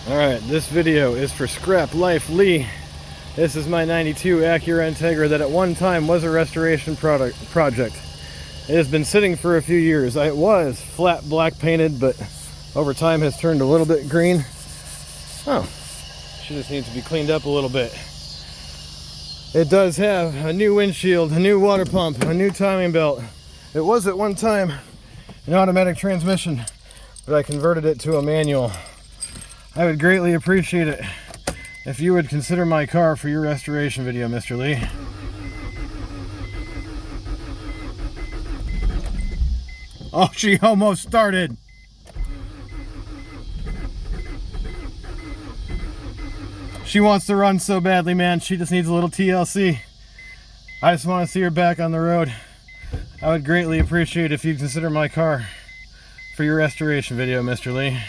Alright, this video is for Scraplifelee. This is my 92 Acura Integra that at one time was a restoration project. It has been sitting for a few years. It was flat black painted, but over time has turned a little bit green. Oh, she just needs to be cleaned up a little bit. It does have a new windshield, a new water pump, a new timing belt. It was at one time an automatic transmission, but I converted it to a manual. I would greatly appreciate it if you would consider my car for your restoration video, Mr. Lee. Oh, she almost started. She wants to run so badly, man. She just needs a little TLC. I just want to see her back on the road. I would greatly appreciate if you'd consider my car for your restoration video, Mr. Lee.